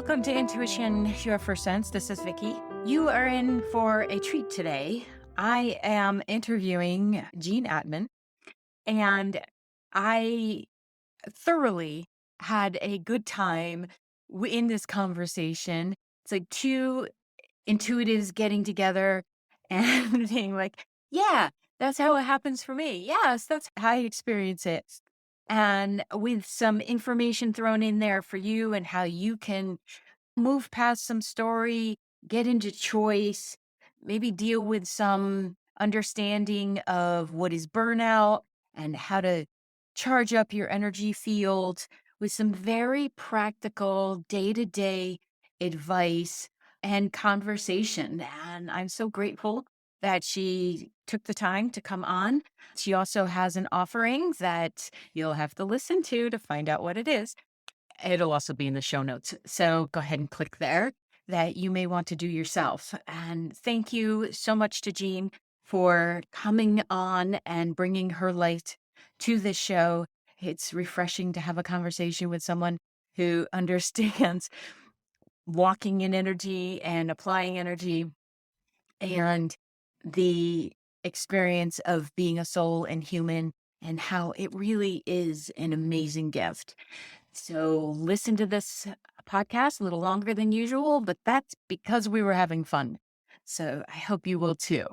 Welcome to Intuition, Your First Sense. This is Vicky. You are in for a treat today. I am interviewing Jean Atman, and I thoroughly had a good time in this conversation. It's like two intuitives getting together and being like, yeah, that's how it happens for me. Yes, that's how I experience it. And with some information thrown in there for you and how you can move past some story, get into choice, maybe deal with some understanding of what is burnout and how to charge up your energy field with some very practical day to day advice and conversation. And I'm so grateful that she took the time to come on. She also has an offering that you'll have to listen to find out what it is. It'll also be in the show notes. So go ahead and click there that you may want to do yourself. And thank you so much to Jean for coming on and bringing her light to this show. It's refreshing to have a conversation with someone who understands walking in energy and applying energy and the experience of being a soul and human and how it really is an amazing gift. So listen to this podcast a little longer than usual, but that's because we were having fun. So I hope you will too.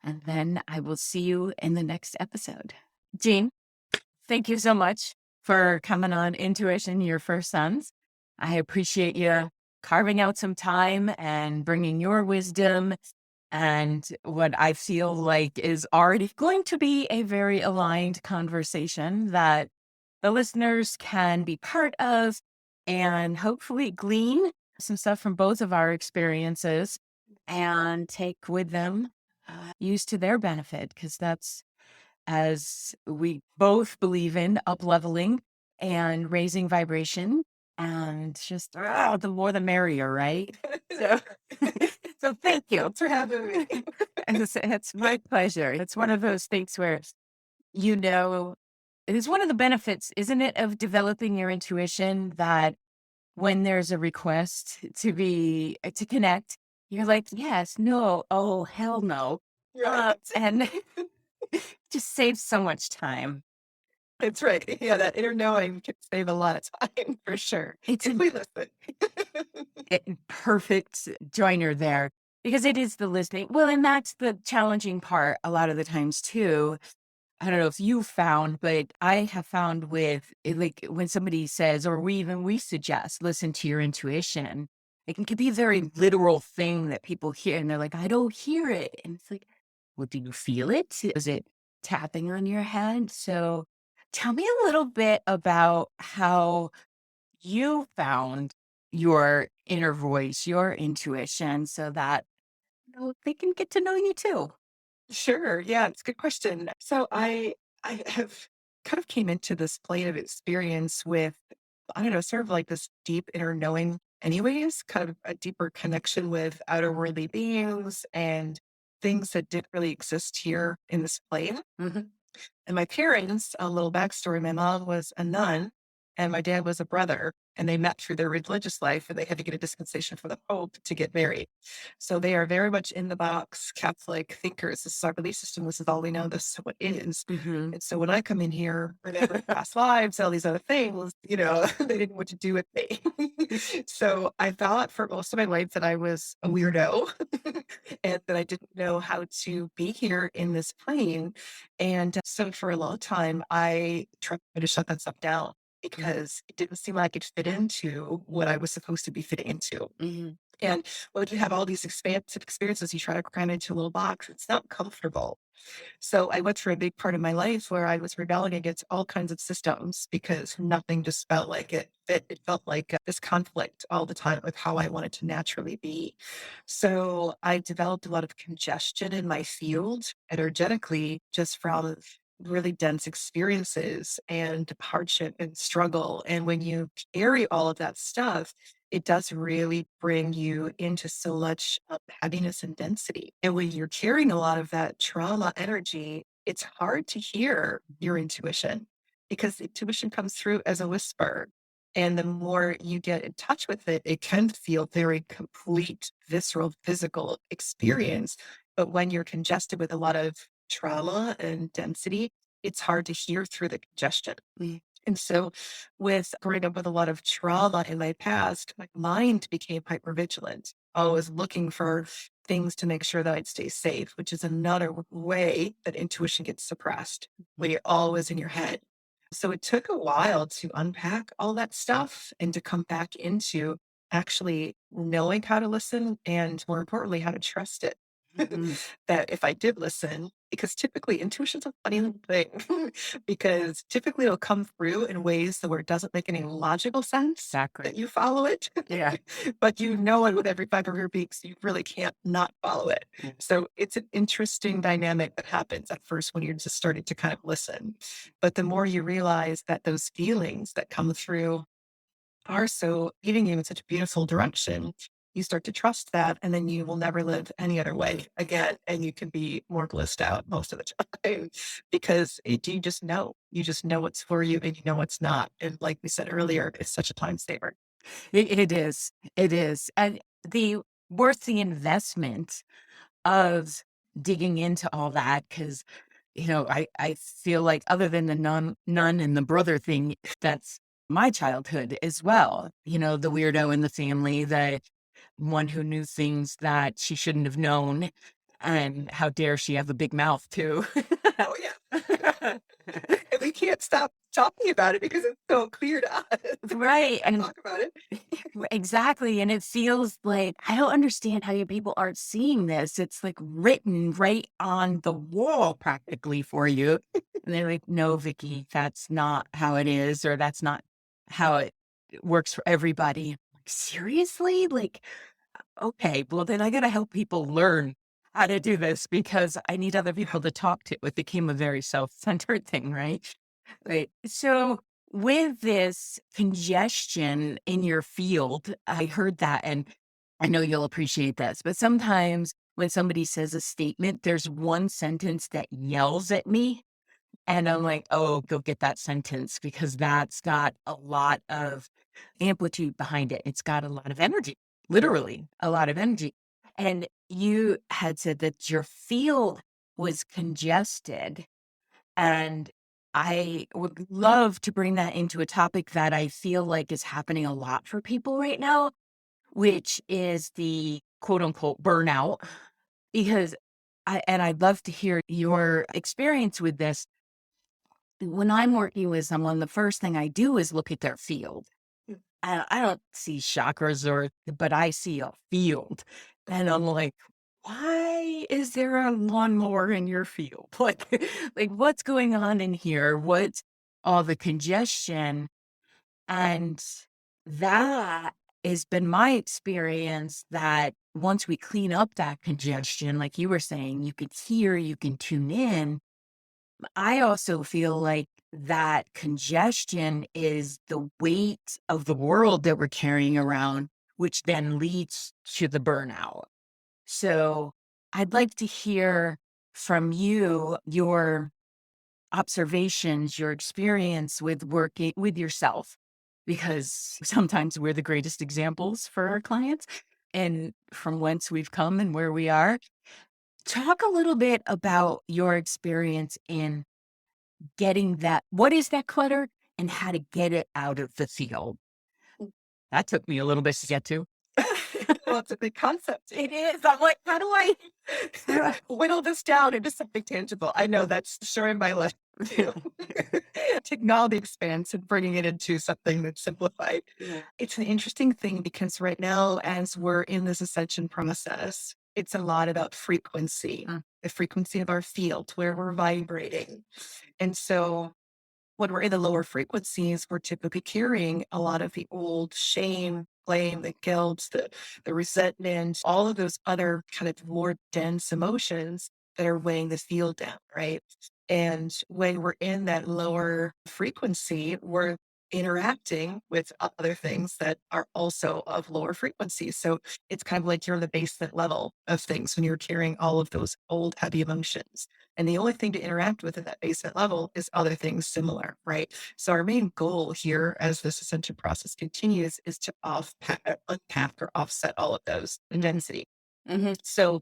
And then I will see you in the next episode. Jean, thank you so much for coming on Intuition, Your First Sons. I appreciate you carving out some time and bringing your wisdom and what I feel like is already going to be a very aligned conversation that the listeners can be part of and hopefully glean some stuff from both of our experiences and take with them, use to their benefit, because that's, as we both believe in, up leveling and raising vibration. And just the more the merrier, right? So, so thank you. Thanks for having me. It's my pleasure. It's one of those things where you know, it is one of the benefits, isn't it, of developing your intuition that when there's a request to connect, you're like, yes, no, oh, hell no. Right. And just saves so much time. That's right. Yeah, that inner knowing can save a lot of time for sure. It's If a we listen. perfect joiner there because it is the listening. Well, and that's the challenging part a lot of the times too. I don't know if you found, but I have found with like when somebody says, or we suggest, listen to your intuition. It can be a very literal thing that people hear, and they're like, I don't hear it, and it's like, well, do you feel it? Is it tapping on your head? So, tell me a little bit about how you found your inner voice, your intuition, so that they can get to know you too. Sure. Yeah, it's a good question. So I have kind of came into this plane of experience with, I don't know, sort of like this deep inner knowing anyways, kind of a deeper connection with outer worldly beings and things that didn't really exist here in this plane. Mhm. And my parents, a little backstory, my mom was a nun and my dad was a brother, and they met through their religious life and they had to get a dispensation from the Pope to get married. So they are very much in the box Catholic thinkers. This is our belief system. This is all we know. This is what it is. Mhm. And so when I come in here, remember past lives, all these other things, they didn't know what to do with me. So I thought for most of my life that I was a weirdo and that I didn't know how to be here in this plane. And so for a long time, I tried to shut that stuff down because it didn't seem like it fit into what I was supposed to be fitting into. Mhm. And when you have all these expansive experiences, you try to cram into a little box. It's not comfortable. So I went through a big part of my life where I was rebelling against all kinds of systems because nothing just felt like it fit. It felt like this conflict all the time with how I wanted to naturally be. So I developed a lot of congestion in my field energetically just from really dense experiences and hardship and struggle. And when you carry all of that stuff, it does really bring you into so much heaviness and density. And when you're carrying a lot of that trauma energy, it's hard to hear your intuition because intuition comes through as a whisper. And the more you get in touch with it, it can feel very complete, visceral, physical experience. But when you're congested with a lot of trauma and density, it's hard to hear through the congestion. And so, with growing up with a lot of trauma in my past, my mind became hypervigilant, always looking for things to make sure that I'd stay safe, which is another way that intuition gets suppressed when you're always in your head. So it took a while to unpack all that stuff and to come back into actually knowing how to listen and more importantly, how to trust it. Mhm. That if I did listen, because typically intuition's a funny little thing, because typically it'll come through in ways that where it doesn't make any logical sense Exactly. that you follow it, Yeah. but you know it with every fiber of your being, so you really can't not follow it. Mm. So it's an interesting dynamic that happens at first when you're just starting to kind of listen. But the more you realize that those feelings that come through are so leading you in such a beautiful direction, you start to trust that, and then you will never live any other way again. And you can be more blissed out most of the time because you just know what's for you and you know what's not. And like we said earlier, it's such a time saver. It is. It is. And the worth the investment of digging into all that because I feel like other than the nun and the brother thing, that's my childhood as well. The weirdo in the family, the one who knew things that she shouldn't have known, and how dare she have a big mouth too. Oh, yeah. And we can't stop talking about it because it's so clear to us. Right, I and talk about it. exactly, and it feels like I don't understand how you people aren't seeing this. It's, like, written right on the wall practically for you, and they're like, "No, Vicky, that's not how it is, or that's not how it works for everybody." Like, "Seriously?" Like, "Okay, well, then I gotta help people learn how to do this because I need other Yeah. people to talk to." It became a very self-centered thing, right? Right. So with this congestion in your field, I heard that, and I know you'll appreciate this, but sometimes when somebody says a statement, there's one sentence that yells at me, and I'm like, oh, go get that sentence because that's got a lot of amplitude behind it. It's got a lot of energy, literally a lot of energy. And you had said that your field was congested, and I would love to bring that into a topic that I feel like is happening a lot for people right now, which is the quote unquote burnout. Because I'd love to hear your experience with this. When I'm working with someone, the first thing I do is look at their field. I don't see chakras but I see a field. And I'm like, why is there a lawnmower in your field? Like what's going on in here? What's all the congestion? And that has been my experience that once we clean up that congestion, like you were saying, you can hear, you can tune in. I also feel like that congestion is the weight of the world that we're carrying around, which then leads to the burnout. So I'd like to hear from you your observations, your experience with working with yourself, because sometimes we're the greatest examples for our clients and from whence we've come and where we are. Talk a little bit about your experience in getting that what is that clutter and how to get it out of the field. That took me a little bit to get to. Well, it's a big concept. It is. I'm like, how do I Whittle this down into something tangible. I know that's sure in my list too. Technology expands and bringing it into something that's simplified. Yeah. It's an interesting thing because right now, as we're in this ascension process, it's a lot about frequency, Mm. the frequency of our field where we're vibrating. And so when we're in the lower frequencies, we're typically carrying a lot of the old shame, blame, the guilt, the resentment, all of those other kind of more dense emotions that are weighing the field down, right? And when we're in that lower frequency, we're interacting with other things that are also of lower frequency. So it's kind of like you're in the basement level of things when you're carrying all of those old heavy emotions. And the only thing to interact with at that basement level is other things similar, right? So our main goal here as this ascension process continues is to unpack or offset all of those density. Mhm. So,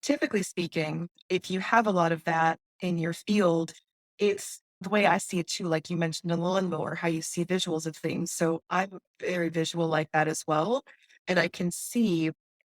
typically speaking, if you have a lot of that in your field, it's the way I see it too, like you mentioned a little more, how you see visuals of things. So, I'm very visual like that as well. And I can see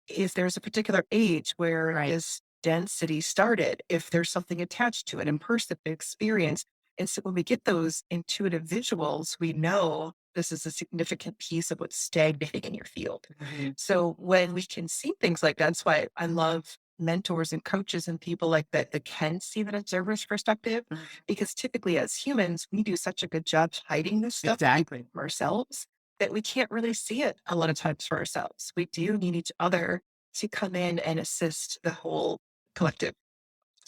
if there's a particular age where Right. this density started, if there's something attached to it, in person experience. And so, when we get those intuitive visuals, we know this is a significant piece of what's stagnating in your field. Mhm. So when we can see things like that, that's why I love mentors and coaches and people like that that can see that observer's perspective. Mhm. Because typically as humans, we do such a good job hiding this stuff Exactly. from ourselves that we can't really see it a lot of times for ourselves. We do need each other to come in and assist the whole collective.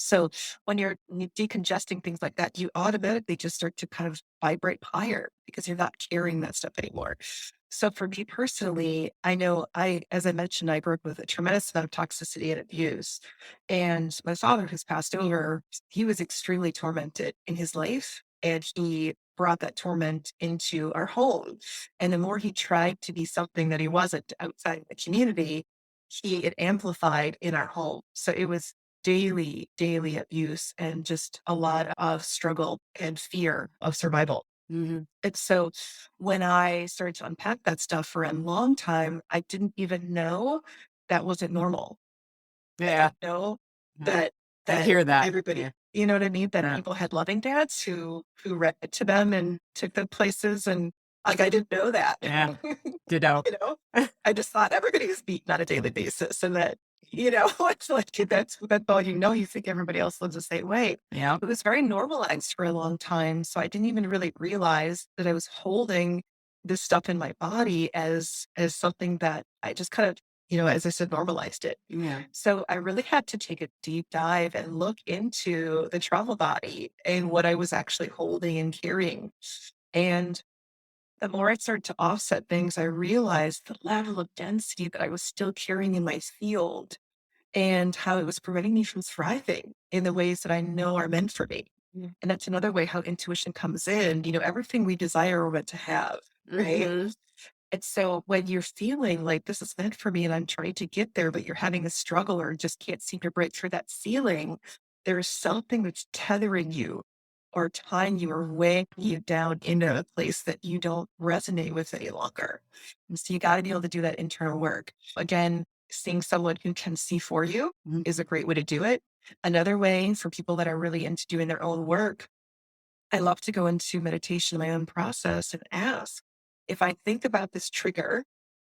So when you're decongesting things like that, you automatically just start to kind of vibrate higher because you're not carrying that stuff anymore. So for me personally, I know as I mentioned, I grew up with a tremendous amount of toxicity and abuse. And my father, who's passed over, he was extremely tormented in his life. And he brought that torment into our home. And the more he tried to be something that he wasn't outside the community, it amplified in our home. So it was daily abuse and just a lot of struggle and fear of survival. Mhm. And so when I started to unpack that stuff for a long time, I didn't even know that wasn't normal. I Yeah. didn't know Yeah. that I that hear that. everybody, Yeah. you know what I mean? That Yeah. people had loving dads who read it to them and took them places, and like I didn't know that. Yeah. Ditto. You know? I just thought everybody was beaten on a daily basis and that, it's like that's all you know. You think everybody else lives the same way. Yeah. It was very normalized for a long time. So I didn't even really realize that I was holding this stuff in my body as something that I just kind of, as I said, normalized it. Yeah. So I really had to take a deep dive and look into the trauma body and what I was actually holding and carrying. And the more I started to offset things, I realized the level of density that I was still carrying in my field and how it was preventing me from thriving in the ways that I know are meant for me. Mm. And that's another way how intuition comes in. Everything we desire, we're meant to have, right? Mhm. And so when you're feeling like this is meant for me and I'm trying to get there, but you're having a struggle or just can't seem to break through that ceiling, there is something that's tethering you or tying you or weighing you down into a place that you don't resonate with any longer. And so you got to be able to do that internal work. Again, seeing someone who can see for you Mhm. is a great way to do it. Another way for people that are really into doing their own work, I love to go into meditation in my own process and ask if I think about this trigger,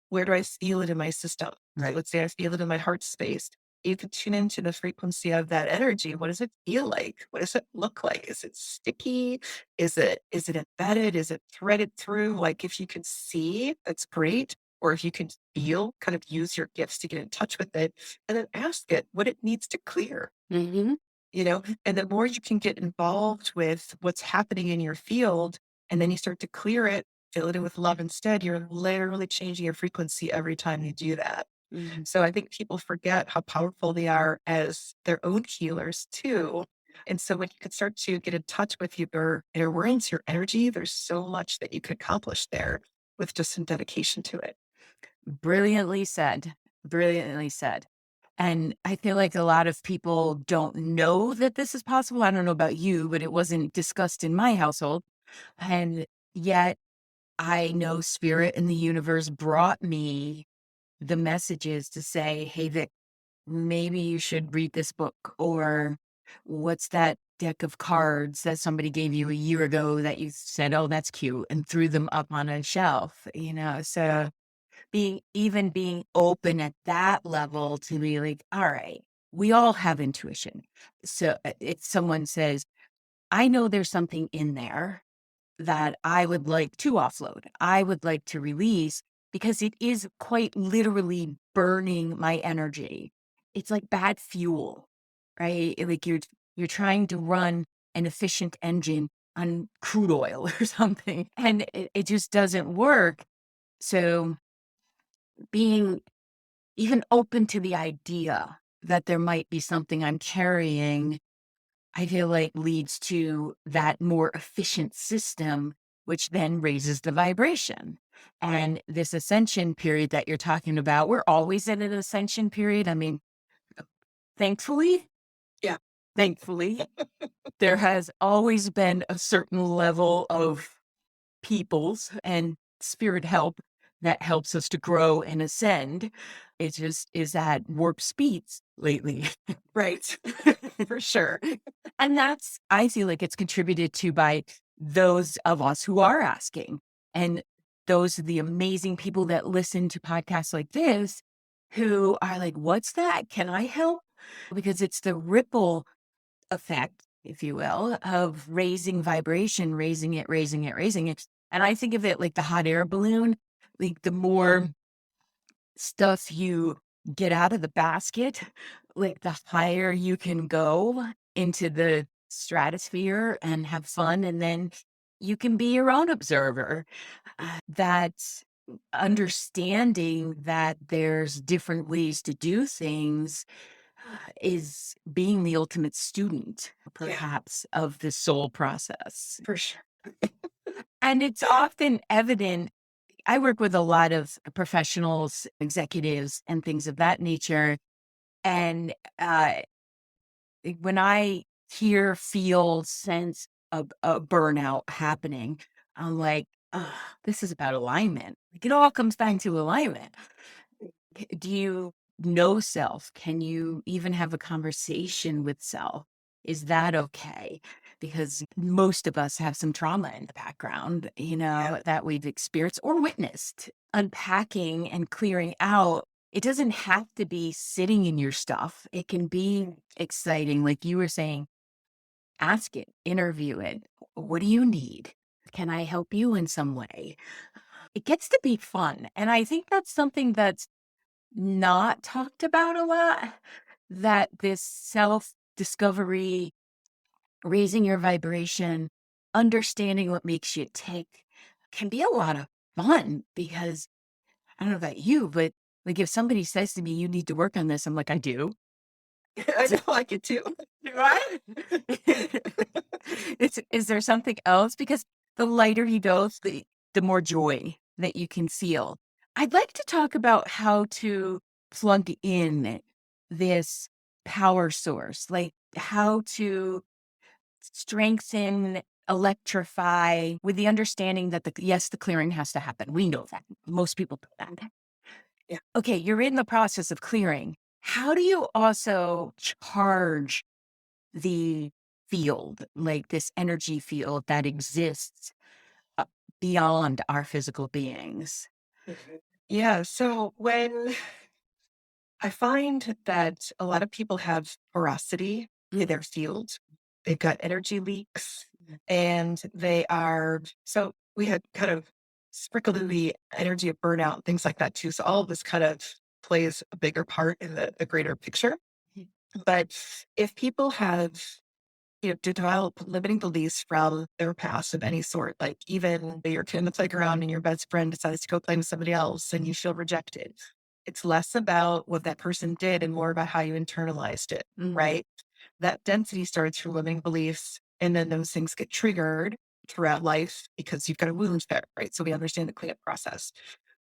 where do I feel it in my system? So Right. let's say I feel it in my heart space. You can tune into the frequency of that energy. What does it feel like? What does it look like? Is it sticky? Is it embedded? Is it threaded through? Like if you can see, that's great. Or if you can feel, kind of use your gifts to get in touch with it and then ask it what it needs to clear. Mhm. And the more you can get involved with what's happening in your field, and then you start to clear it, fill it in with love instead, you're literally changing your frequency every time you do that. Mhm. So I think people forget how powerful they are as their own healers too. And so when you can start to get in touch with your words, your energy, there's so much that you could accomplish there with just some dedication to it. Brilliantly said. Brilliantly said. And I feel like a lot of people don't know that this is possible. I don't know about you, but it wasn't discussed in my household. And yet I know spirit and the universe brought me the messages to say, hey, Vic, maybe you should read this book. Or what's that deck of cards that somebody gave you a year ago that you said, oh, that's cute, and threw them up on a shelf, So being open at that level to be like, all right, we all have intuition. So if someone says, I know there's something in there that I would like to offload, I would like to release because it is quite literally burning my energy. It's like bad fuel, right? Like you're trying to run an efficient engine on crude oil or something, and it just doesn't work. So being even open to the idea that there might be something I'm carrying, I feel like leads to that more efficient system, which then raises the vibration. And this ascension period that you're talking about, we're always in an ascension period. I mean, thankfully, Yeah. thankfully, there has always been a certain level of peoples and spirit help that helps us to grow and ascend. It just is at warp speeds lately. Right. For sure. And that's, I feel like it's contributed to by those of us who are asking. And those are the amazing people that listen to podcasts like this who are like, what's that? Can I help? Because it's the ripple effect, if you will, of raising vibration, raising it, raising it, raising it. And I think of it like the hot air balloon. Like the more stuff you get out of the basket, like the higher you can go into the stratosphere and have fun. And then you can be your own observer. That understanding that there's different ways to do things is being the ultimate student, Yeah, perhaps, of the soul process. for sure. And it's often evident. I work with a lot of professionals, executives, and things of that nature. And when I hear, feel, sense a burnout happening, I'm like, "Ugh, this is about alignment. Like it all comes back to alignment. Do you know self? Can you even have a conversation with self? Is that okay? Because most of us have some trauma in the background, Yeah. that we've experienced or witnessed. Unpacking and clearing out, it doesn't have to be sitting in your stuff. It can be exciting. Like you were saying, ask it, interview it. What do you need? Can I help you in some way? It gets to be fun. And I think that's something that's not talked about a lot, that this self-discovery, raising your vibration, understanding what makes you tick can be a lot of fun because I don't know about you, but like if somebody says to me, you need to work on this, I'm like, I do. I know, I get too. Right? Is there something else? Because the lighter you go, the more joy that you can feel. I'd like to talk about how to plug in this power source, like how to strengthen, electrify with the understanding that yes, the clearing has to happen. We know that. Most people know that. Yeah. Okay, you're in the process of clearing. How do you also charge the field, like this energy field that exists uh, beyond our physical beings? Mhm. Yeah. So when I find that a lot of people have porosity in their field, they've got energy leaks, and they are so we had kind of sprinkled in the energy of burnout, things like that too. So all of this kind of plays a bigger part in the greater picture. But if people have, to develop limiting beliefs from their past of any sort, like even you're in the playground and your best friend decides to go play with somebody else and you feel rejected. It's less about what that person did and more about how you internalized it, Mhm. right? That density starts from limiting beliefs, and then those things get triggered throughout life because you've got a wound there, right? So we understand the cleanup process.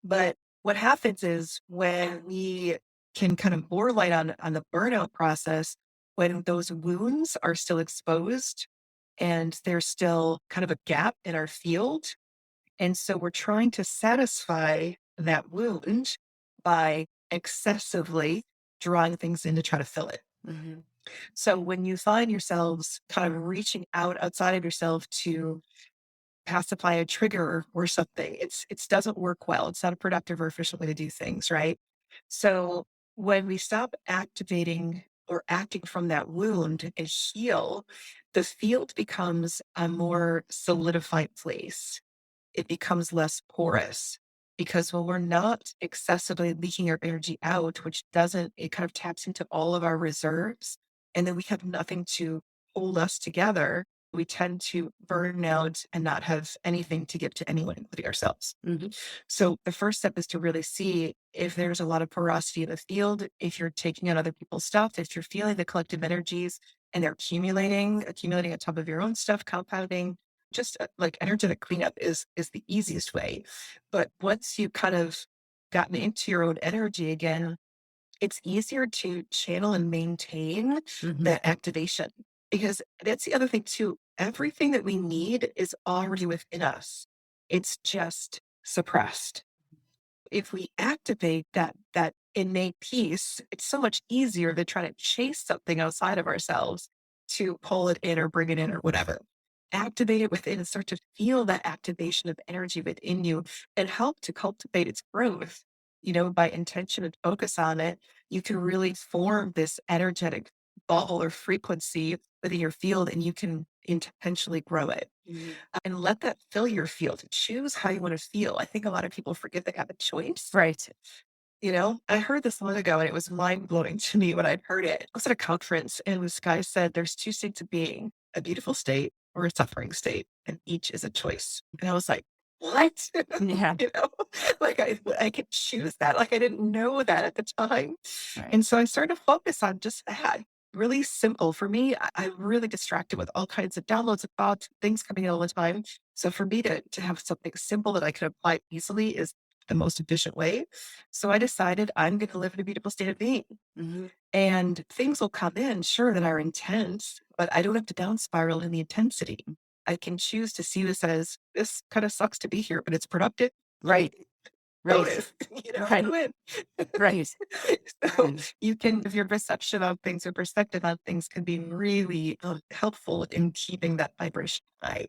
But what happens is when we can kind of more light on the burnout process, when those wounds are still exposed and there's still kind of a gap in our field. And so we're trying to satisfy that wound by excessively drawing things in to try to fill it. Mhm. So when you find yourselves kind of reaching out outside of yourself to pacify a trigger or something, it doesn't work well. It's not a productive or efficient way to do things, right? So when we stop activating or acting from that wound and heal, the field becomes a more solidified place. It becomes less porous because when we're not excessively leaking our energy out, which doesn't, it kind of taps into all of our reserves, and then we have nothing to hold us together. we tend to burn out and not have anything to give to anyone, including ourselves. Mhm. So the first step is to really see if there's a lot of porosity in the field, if you're taking on other people's stuff, if you're feeling the collective energies and they're accumulating on top of your own stuff, compounding. Just like energetic cleanup is the easiest way. But once you kind of gotten into your own energy again, it's easier to channel and maintain Mhm. that activation because that's the other thing too. Everything that we need is already within us. It's just suppressed. If we activate that innate piece, it's so much easier than trying to chase something outside of ourselves to pull it in or bring it in or whatever. Activate it within and start to feel that activation of energy within you and help to cultivate its growth. By intention and focus on it, you can really form this energetic bubble or frequency within your field and you can intentionally grow it and let that fill your field. Choose how you want to feel. I think a lot of people forget they have a choice. Right. I heard this long ago and it was mind blowing to me when I'd heard it. I was at a conference and this guy said there's two states of being, a beautiful state or a suffering state, and each is a choice. And I was like, what? Yeah. you know, like I could choose that. Like I didn't know that at the time. Right. And so I started to focus on just that. Really simple. For me, I'm really distracted with all kinds of downloads of thoughts, things coming in all the time. So for me to have something simple that I can apply easily is the most efficient way. So I decided I'm going to live in a beautiful state of being. Mhm. And things will come in, sure, that are intense, but I don't have to down spiral in the intensity. I can choose to see this as this kind of sucks to be here, but it's productive. Right. Right. Bonus, Right. win. Right. So And you can, if your perception of things, your perspective on things can be really helpful in keeping that vibration high.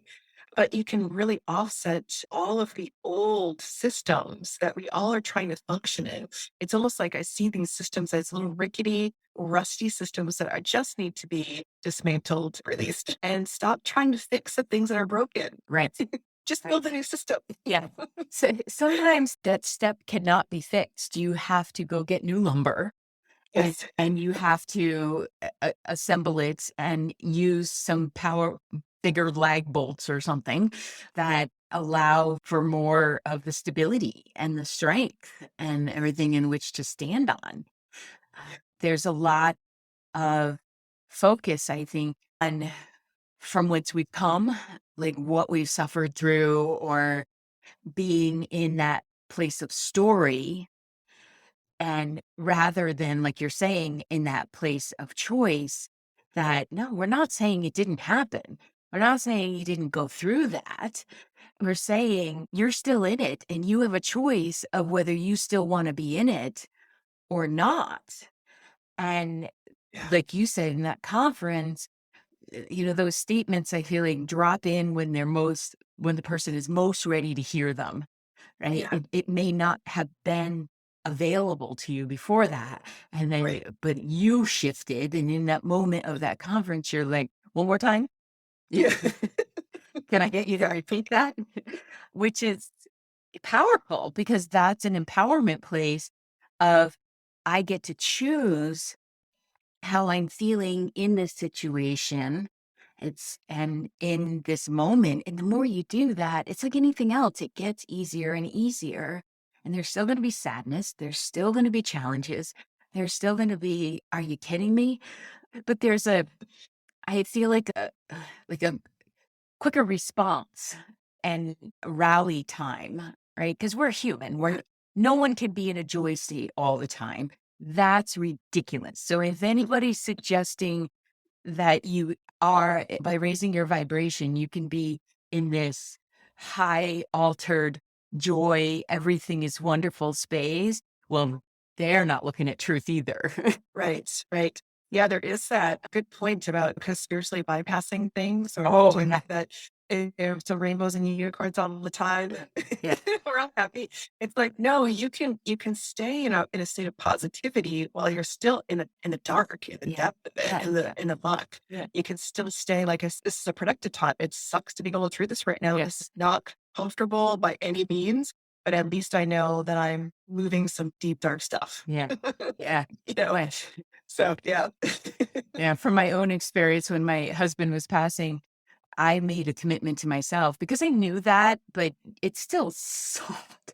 But you can really offset all of the old systems that we all are trying to function in. It's almost like I see these systems as little rickety, rusty systems that I just need to be dismantled, released, and stop trying to fix the things that are broken. right. Just build a new system. Yeah. So sometimes that step cannot be fixed. You have to go get new lumber and, Yes. and you have to assemble it and use some bigger lag bolts or something that allow for more of the stability and the strength and everything in which to stand on. There's a lot of focus, I think, on from whence we've come, like what we've suffered through, or being in that place of story. And rather than, like you're saying, in that place of choice, that no, we're not saying it didn't happen. We're not saying you didn't go through that. We're saying you're still in it and you have a choice of whether you still want to be in it or not. And Yeah. like you said in that conference, those statements I feel like drop in when when the person is most ready to hear them, right? Yeah. It may not have been available to you before that. And then, Right. but you shifted. And in that moment of that conference, you're like, one more time. Yeah. Can I get you to repeat that? Which is powerful because that's an empowerment place of I get to choose how I'm feeling in this situation. And in this moment. And the more you do that, it's like anything else, it gets easier and easier. And there's still going to be sadness. There's still going to be challenges. There's still going to be, are you kidding me? But I feel like a quicker response and rally time, right? Because we're human. No one can be in a joy state all the time. That's ridiculous. So if anybody's suggesting that you are, by raising your vibration, you can be in this high altered joy, everything is wonderful space. Well, they're not looking at truth either. Right, right. Yeah, there is that good point about because spiritually bypassing things or Oh, doing yeah. that. There's some rainbows and unicorns all the time. Yeah. We're all happy. It's like, no, you can stay in a state of positivity while you're still in the dark, in the Yeah. depth of it, Yeah. in the muck. Yeah. You can still stay like this is a productive time. It sucks to be going through this right now. This Yes. is not comfortable by any means, but at least I know that I'm moving some deep dark stuff. Yeah. Yeah. you know, Well, so, yeah. yeah. From my own experience, when my husband was passing, I made a commitment to myself because I knew that, but it still sucked.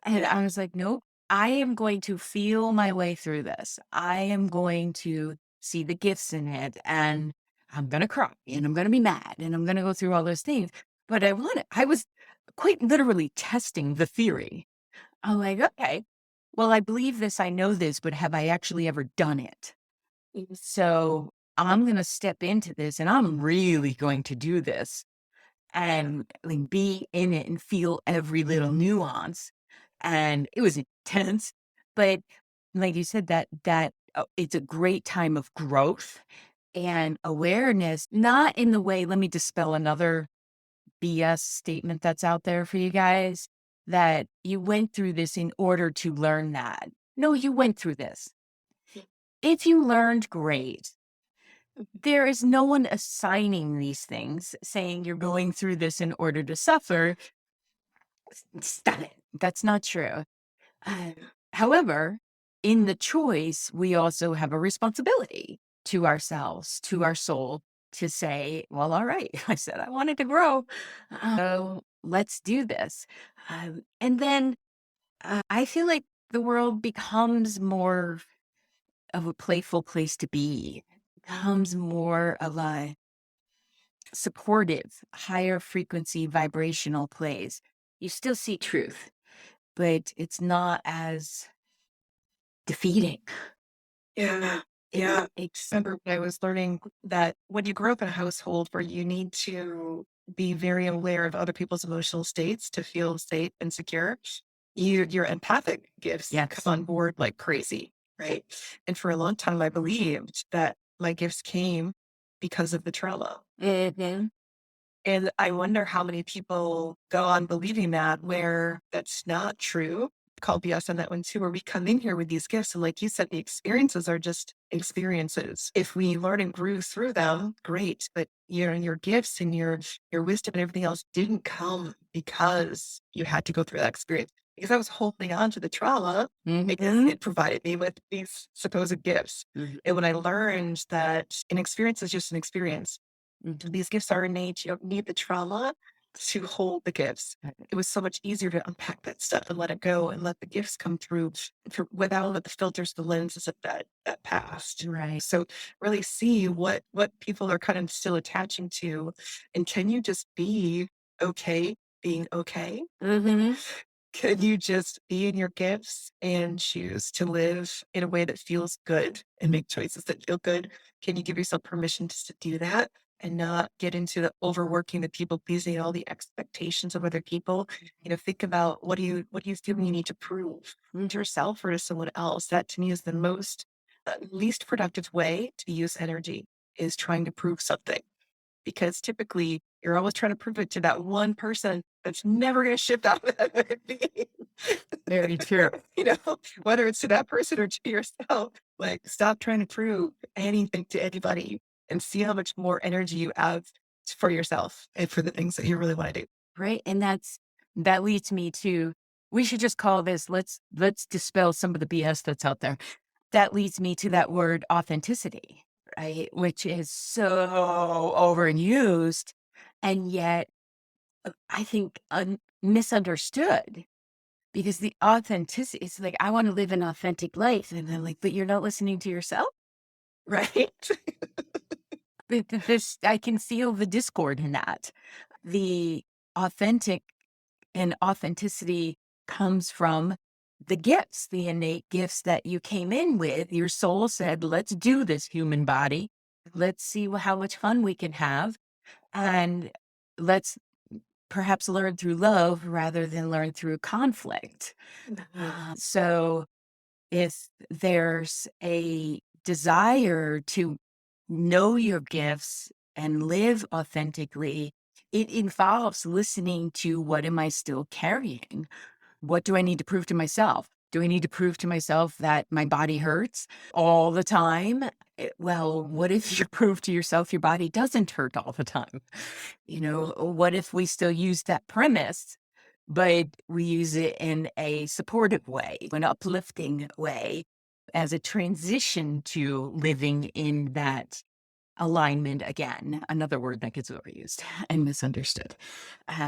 And I was like, nope, I am going to feel my way through this. I am going to see the gifts in it, and I'm going to cry, and I'm going to be mad, and I'm going to go through all those things. But I was quite literally testing the theory. I'm like, okay, well, I believe this, I know this, but have I actually ever done it? So I'm going to step into this and I'm really going to do this and like be in it and feel every little nuance. And it was intense, but like you said, it's a great time of growth and awareness, not in the way, let me dispel another BS statement that's out there for you guys, that you went through this in order to learn that. No, you went through this. If you learned, great. There is no one assigning these things, saying you're going through this in order to suffer. Stop it. That's not true. Uh, However, in the choice, we also have a responsibility to ourselves, to our soul, to say, well, all right, I said I wanted to grow. So let's do this. And then I feel like the world becomes more of a playful place to be, becomes more of a supportive, higher frequency vibrational place. You still see truth, but it's not as defeating. Yeah. Yeah. I remember when I was learning that when you grow up in a household where you need to be very aware of other people's emotional states to feel safe and secure, your empathic gifts Yes. come on board like crazy, right? And for a long time, I believed that my gifts came because of the trauma. Mhm. And I wonder how many people go on believing that where that's not true. Call BS on that one too, where we come in here with these gifts. And like you said, the experiences are just experiences. If we learn and grew through them, great. But your gifts and your wisdom and everything else didn't come because you had to go through that experience. Because I was holding on to the trauma because Mhm. it provided me with these supposed gifts. Mhm. And when I learned that an experience is just an experience, Mhm. these gifts are innate. You don't need the trauma to hold the gifts. Right. It was so much easier to unpack that stuff and let it go and let the gifts come through without the filters, the lenses of that past. Right. So really see what people are kind of still attaching to, and can you just be okay being okay? Mhm. Can you just be in your gifts and choose to live in a way that feels good and make choices that feel good? Can you give yourself permission just to do that and not get into the overworking, the people pleasing, all the expectations of other people? Think about what do you feel you need to prove to yourself or to someone else? That to me is the most least productive way to use energy is trying to prove something because typically you're always trying to prove it to that one person that's never going to shift out of that being. Very true. Whether it's to that person or to yourself, like stop trying to prove anything to anybody and see how much more energy you have for yourself and for the things that you really want to do. Right. And that leads me to, we should just call this, let's dispel some of the BS that's out there. That leads me to that word authenticity, right? Which is so overused and yet I think misunderstood because the authenticity is like, I want to live an authentic life. And then like, but you're not listening to yourself. Right? This, I can feel the discord in that. The authentic and authenticity comes from the gifts, the innate gifts that you came in with. Your soul said, let's do this, human body. Let's see how much fun we can have. And let's perhaps learn through love rather than learn through conflict. So if there's a desire to know your gifts and live authentically, it involves listening to what am I still carrying? What do I need to prove to myself? Do I need to prove to myself that my body hurts all the time? Well, what if you prove to yourself your body doesn't hurt all the time? What if we still use that premise, but we use it in a supportive way, an uplifting way as a transition to living in that alignment again, another word that gets overused and misunderstood.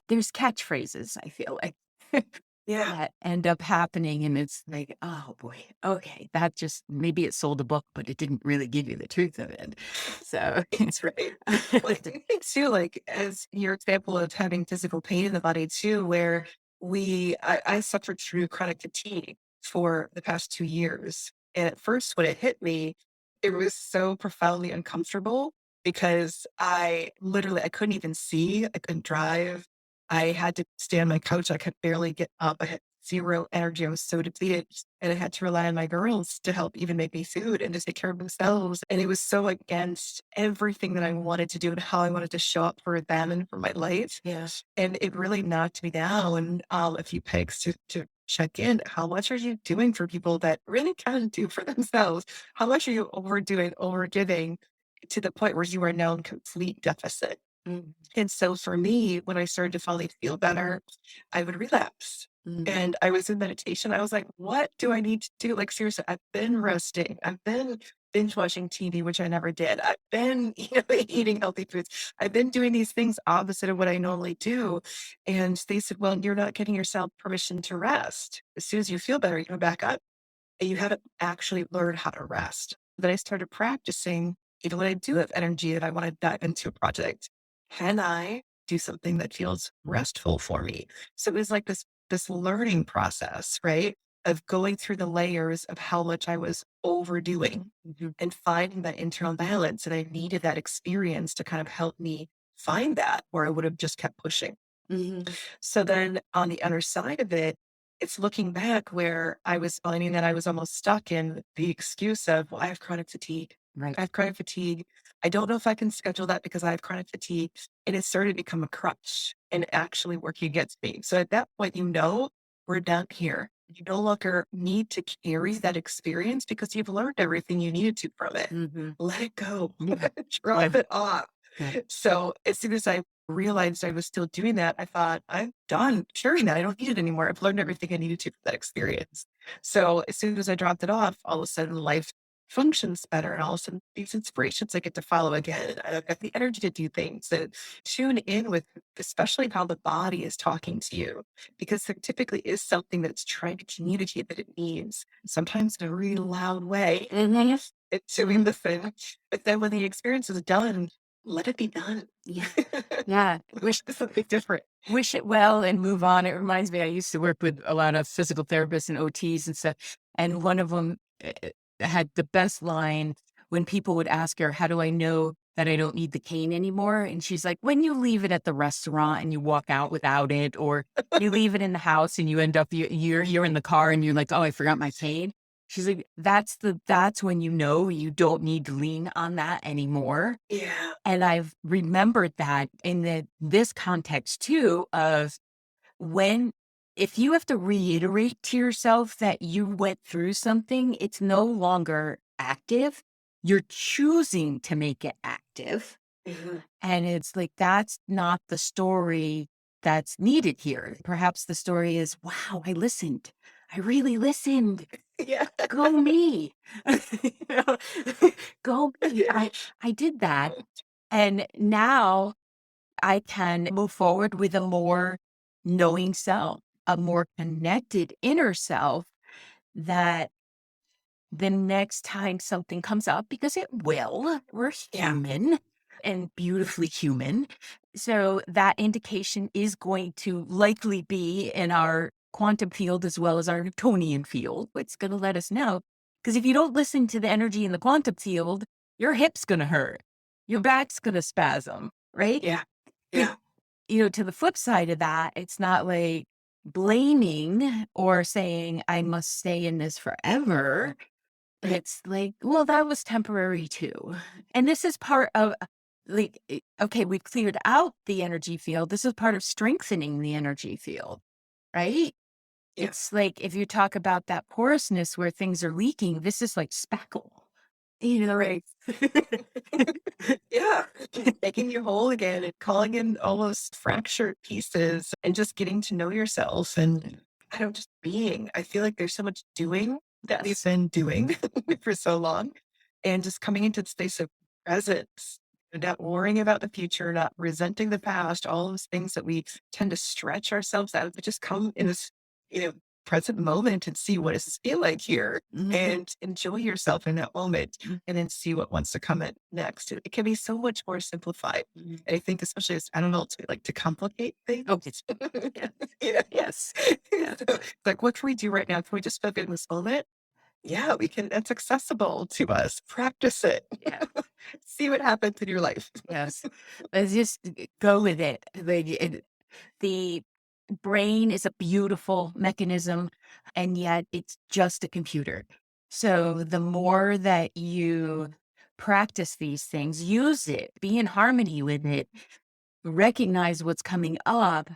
There's catchphrases, I feel like, Yeah. that end up happening. And it's like, oh boy, okay, that just maybe it sold a book, but it didn't really give you the truth of it. So, It's right. Well, I do think too, like as your example of having physical pain in the body too, where I suffered through chronic fatigue for the past 2 years. And at first when it hit me, it was so profoundly uncomfortable because I couldn't even see, I couldn't drive. I had to stay on my couch. I could barely get up. I had zero energy. I was so depleted. And I had to rely on my girls to help even make me food and to take care of themselves. And it was so against everything that I wanted to do and how I wanted to show up for them and for my life. yeah. And it really knocked me down a few pegs to check in. How much are you doing for people that really can do for themselves? How much are you overdoing, overgiving to the point where you are now in complete deficit? Mm, And so for me, when I started to finally feel better, I would relapse. mm, And I was in meditation. I was like, what do I need to do? Like, seriously, I've been resting. I've been binge watching TV, which I never did. I've been, eating healthy foods. I've been doing these things opposite of what I normally do. And they said, well, you're not getting yourself permission to rest. As soon as you feel better, you go back up and you haven't actually learned how to rest. Then I started practicing, even when I do have energy and I want to dive into a project, can I do something that feels restful for me? So it was like this learning process, right? Of going through the layers of how much I was overdoing mhm, and finding that internal balance. And I needed that experience to kind of help me find that, or I would have just kept pushing. mhm. So then on the other side of it, it's looking back where I was finding that I was almost stuck in the excuse of, well, I have chronic fatigue. Right. I have chronic fatigue. I don't know if I can schedule that because I have chronic fatigue. And it started to become a crutch and actually working against me. So at that point, we're done here. You no longer need to carry that experience because you've learned everything you needed to from it. Mhm. Let it go, Yeah. drop I've it off. yeah. So as soon as I realized I was still doing that, I thought, I'm done sharing that. I don't need it anymore. I've learned everything I needed to from that experience. So as soon as I dropped it off, all of a sudden life functions better. And all of a sudden these inspirations I get to follow again. And I've got the energy to do things that tune in with, especially how the body is talking to you, because there typically is something that's trying to communicate that it needs, sometimes in a really loud way. Mhm. It's doing the thing. But then when the experience is done, let it be done. Yeah. Yeah. Wish Something different. wish it well and move on. It reminds me, I used to work with a lot of physical therapists and OTs and stuff. And one of them had the best line when people would ask her, how do I know that I don't need the cane anymore? And she's like, when you leave it at the restaurant and you walk out without it, or you leave it in the house and you end up, you're in the car and you're like, oh, I forgot my cane. She's like, that's when you know you don't need to lean on that anymore. Yeah. And I've remembered that in this context too of when if you have to reiterate to yourself that you went through something, it's no longer active. You're choosing to make it active. Mhm. And it's like, that's not the story that's needed here. Perhaps the story is, wow, I listened. I really listened. Yeah. Go me. You know? Go me. Yeah. I did that. And now I can move forward with a more knowing self, a more connected inner self that the next time something comes up, because it will, we're Yeah. human and beautifully human. So that indication is going to likely be in our quantum field as well as our Newtonian field. It's going to let us know. Because if you don't listen to the energy in the quantum field, your hip's going to hurt, your back's going to spasm, right? Yeah. Yeah. To the flip side of that, it's not like blaming or saying, I must stay in this forever. Right. It's like, well, that was temporary too. And this is part of okay, we've cleared out the energy field. This is part of strengthening the energy field, right? Yeah. It's like if you talk about that porousness where things are leaking, this is like spackle. Right. Yeah. Making you whole again and calling in almost fractured pieces and just getting to know yourself and I don't just being. I feel like there's so much doing that we've Yes. been doing for so long. And just coming into the space of presence, not worrying about the future, not resenting the past, all those things that we tend to stretch ourselves out, but just come in this, you know, present moment and see what does this feel like here and enjoy yourself in that moment and then see what wants to come in next. It can be so much more simplified. And I think especially as adults, we like to complicate things. Oh, it's Yeah. yes. Yeah. So, like, what can we do right now? Can we just focus in this moment? Yeah, we can. That's accessible to us. Practice it. Yeah. See what happens in your life. Yes. Let's just go with it. The brain is a beautiful mechanism, and yet it's just a computer. So the more that you practice these things, use it, be in harmony with it, recognize what's coming up,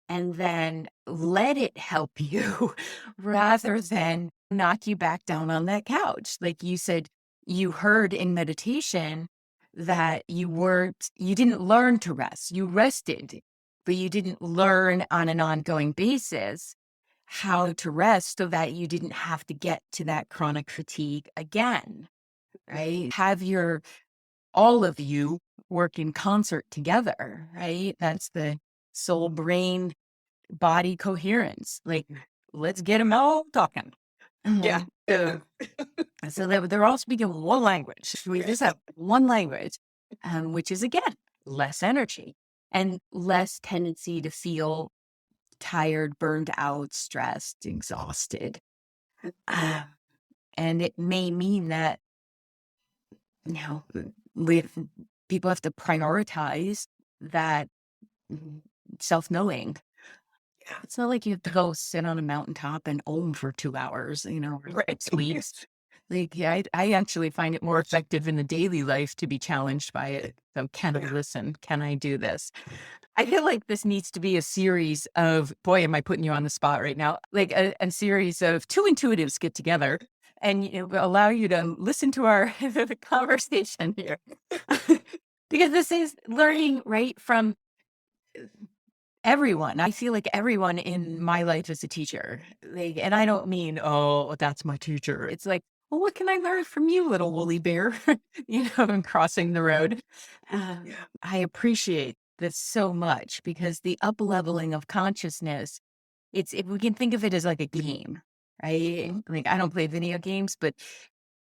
and then let it help you rather than knock you back down on that couch. Like you said, you heard in meditation that you didn't learn to rest. You rested, but you didn't learn on an ongoing basis how to rest so that you didn't have to get to that chronic fatigue again, right? Have all of you work in concert together, right? That's the soul brain body coherence. Like, let's get them all talking. Yeah. So, so they're all speaking one language. We just have one language, which is again less energy and less tendency to feel tired, burned out, stressed, exhausted. Um, and it may mean that you know we people have to prioritize that self-knowing. Yeah. It's not like you have to go sit on a mountaintop and own for 2 hours, or Right. 6 weeks. Like, yeah, I actually find it more effective in the daily life to be challenged by it. So, can I Yeah. listen? Can I do this? I feel like this needs to be a series of, boy, am I putting you on the spot right now? Like a series of two intuitives get together and allow you to listen to our the conversation here. Because this is learning right from everyone. I feel like everyone in my life is a teacher. Like, and I don't mean, oh, that's my teacher. It's like, well, what can I learn from you, little woolly bear? I'm crossing the road. Yeah. I appreciate this so much because the up leveling of consciousness, it's if we can think of it as like a game, right? Like I don't play video games, but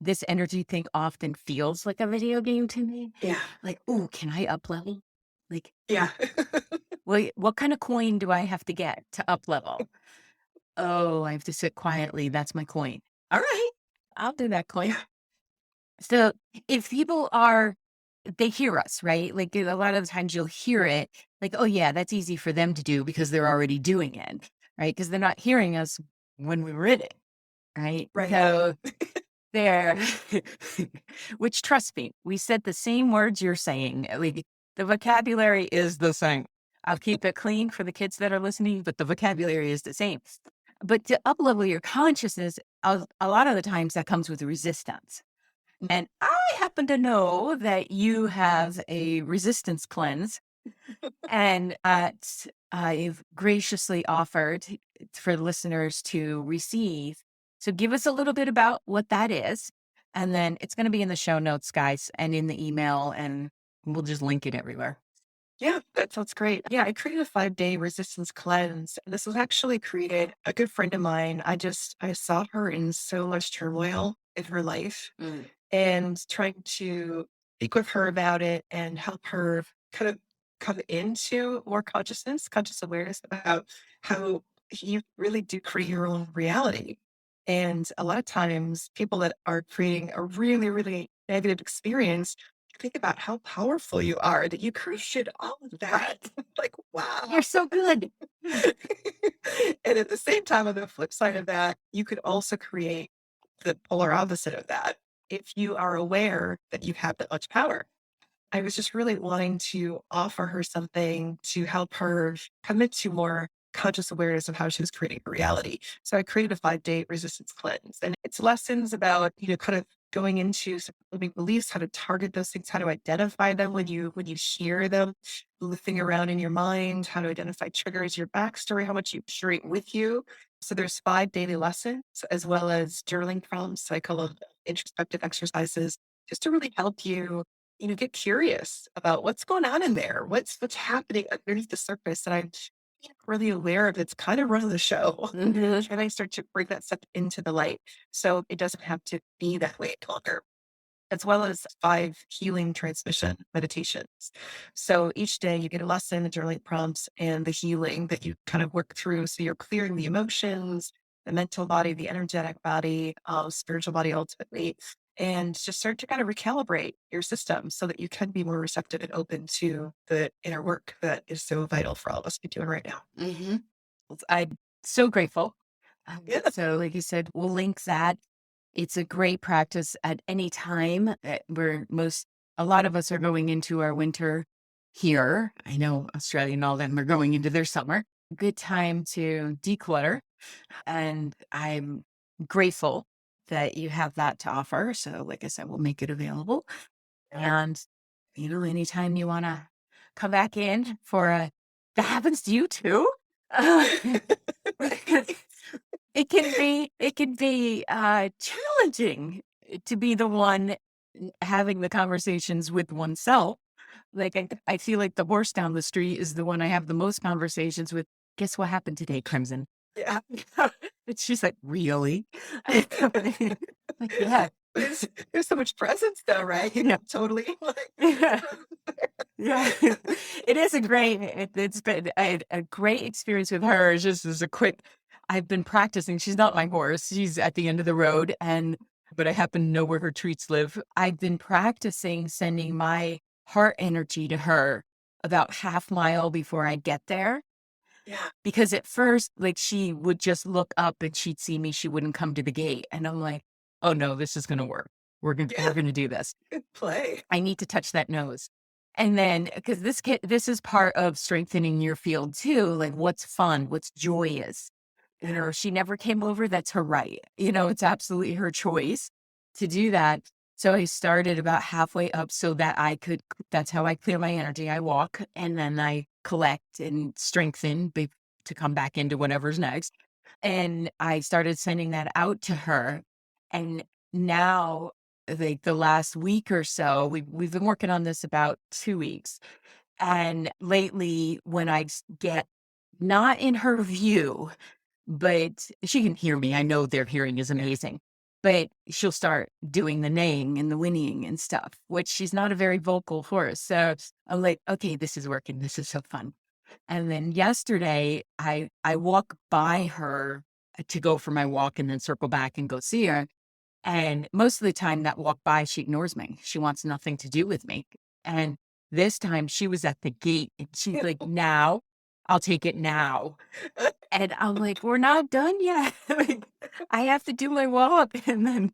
this energy thing often feels like a video game to me. Yeah. Like, oh, can I up level? Like, Yeah. well, what kind of coin do I have to get to up level? Oh, I have to sit quietly. That's my coin. All right. I'll do that coin. Yeah. So if they hear us, right? Like a lot of the times you'll hear it like, oh, yeah, that's easy for them to do because they're already doing it, right? Because they're not hearing us when we were in it, right? Right. So there, which trust me, we said the same words you're saying. Like the vocabulary is the same. I'll keep it clean for the kids that are listening, but the vocabulary is the same. But to uplevel your consciousness, a lot of the times that comes with resistance. And I happen to know that you have a resistance cleanse, and I've graciously offered for listeners to receive. So give us a little bit about what that is. And then it's going to be in the show notes, guys, and in the email, and we'll just link it everywhere. Yeah, that sounds great. Yeah, I created a 5-day resistance cleanse. And this was actually created a good friend of mine. I saw her in so much turmoil in her life and trying to speak with her about it and help her kind of come into more conscious awareness about how you really do create your own reality. And a lot of times, people that are creating a really, really negative experience think about how powerful you are that you created all of that. Like, wow. You're so good. And at the same time, on the flip side of that, you could also create the polar opposite of that if you are aware that you have that much power. I was just really wanting to offer her something to help her come into more conscious awareness of how she was creating her reality. So I created a 5-day resistance cleanse, and it's lessons about, kind of going into some limiting beliefs, how to target those things, how to identify them when you hear them lifting around in your mind, how to identify triggers, your backstory, how much you carry it with you. So there's 5 daily lessons as well as journaling prompts. So I call them introspective exercises just to really help you get curious about what's going on in there. What's happening underneath the surface that I'm not really aware of. It's kind of running the show. Mhm. Can I start to bring that stuff into the light so it doesn't have to be that way any longer? As well as 5 healing transmission meditations. So each day you get a lesson, the journaling prompts, and the healing that you kind of work through. So you're clearing the emotions, the mental body, the energetic body, spiritual body ultimately, and just start to kind of recalibrate your system so that you can be more receptive and open to the inner work that is so vital for all of us to be doing right now. Mhm. I'm so grateful. Yeah. So like you said, we'll link that. It's a great practice at any time. A lot of us are going into our winter here. I know Australia and all them are going into their summer. Good time to declutter. And I'm grateful that you have that to offer. So, like I said, we'll make it available. And, anytime you want to come back in for that happens to you too. Uh, it can be challenging to be the one having the conversations with oneself. Like I feel like the horse down the street is the one I have the most conversations with. Guess what happened today, Crimson? Yeah. And she's like, really? Like, yeah. There's so much presence though, right? Yeah. Totally. Yeah. Yeah. It is it's been a great experience with her. It's just as a quick, I've been practicing. She's not my horse. She's at the end of the road but I happen to know where her treats live. I've been practicing sending my heart energy to her about half mile before I get there. Yeah. Because at first, like, she would just look up and she'd see me, she wouldn't come to the gate, and I'm like, "Oh, no, this is gonna work. We're Yeah. gonna do this. Good play. I need to touch that nose." And then, because this is part of strengthening your field too, like, what's fun, what's joyous. She never came over, that's her right. It's absolutely her choice to do that. So I started about halfway up so that that's how I clear my energy. I walk and then I collect and strengthen to come back into whatever's next. And I started sending that out to her. And now, like the last week or so, we've been working on this about 2 weeks. And lately, when get not in her view, but she can hear me. I know their hearing is amazing. But she'll start doing the neighing and the whinnying and stuff, which she's not a very vocal horse. So I'm like, okay, this is working. This is so fun. And then yesterday, I walk by her to go for my walk and then circle back and go see her. And most of the time, that walk by, she ignores me. She wants nothing to do with me. And this time, she was at the gate and she's like, now, I'll take it now. And I'm like, we're not done yet. Like, I have to do my walk. And then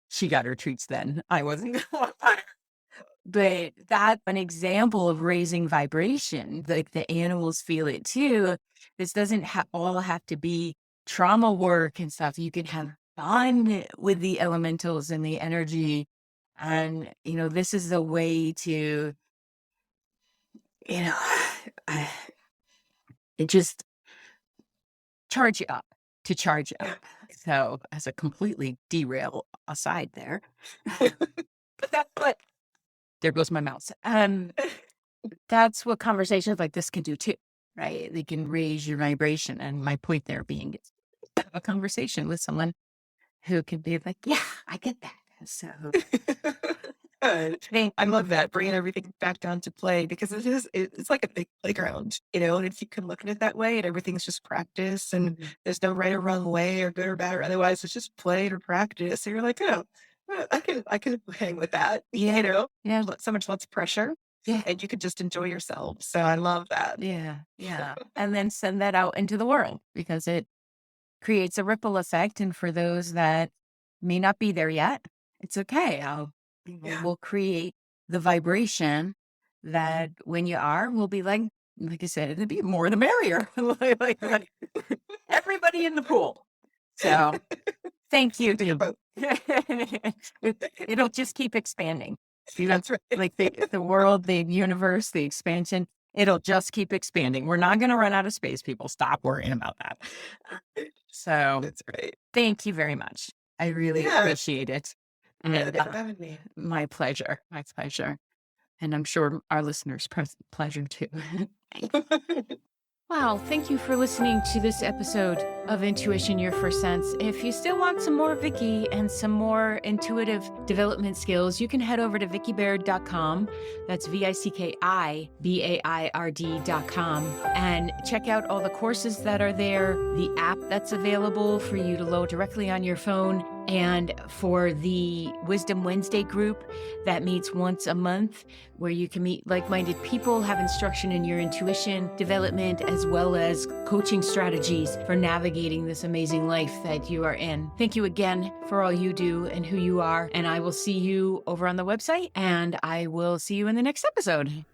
she got her treats then. I wasn't going to. But that's an example of raising vibration. Like the animals feel it too. This doesn't all have to be trauma work and stuff. You can have fun with the elementals and the energy. And, this is a way to, you know, it just charge you up to charge you Yeah. up. So as a completely derail aside there, But that's what there goes my mouse. That's what conversations like this can do too, right? They can raise your vibration. And my point there being is have a conversation with someone who can be like, yeah, I get that. So Good. thank I love that, bringing everything back down to play because it's like a big playground, and if you can look at it that way and everything's just practice and Mhm. there's no right or wrong way or good or bad or otherwise, it's just play or practice. So you're like, "Oh, I can hang with that," Yeah. Not so much less pressure, Yeah. and you could just enjoy yourself. So I love that. Yeah. Yeah. And then send that out into the world because it creates a ripple effect. And for those that may not be there yet, it's okay. Yeah. We'll create the vibration that when you are, we'll be like I said, it'd be more the merrier. Like everybody in the pool. So thank you. You're both. It'll just keep expanding. That's right. Like the world, the universe, the expansion, it'll just keep expanding. We're not going to run out of space, people. Stop worrying about that. So That's right. thank you very much. I really Yeah. appreciate it. And Thanks for having me. my pleasure. My pleasure. And I'm sure our listeners' pleasure too. Wow, thank you for listening to this episode of Intuition Your First Sense. If you still want some more Vicky and some more intuitive development skills, you can head over to vickybaird.com. That's VICKIBAIRD.com, and check out all the courses that are there, the app that's available for you to load directly on your phone, and for the Wisdom Wednesday group that meets once a month, where you can meet like-minded people, have instruction in your intuition development, as well as coaching strategies for navigating this amazing life that you are in. Thank you again for all you do and who you are. And I will see you over on the website, and I will see you in the next episode.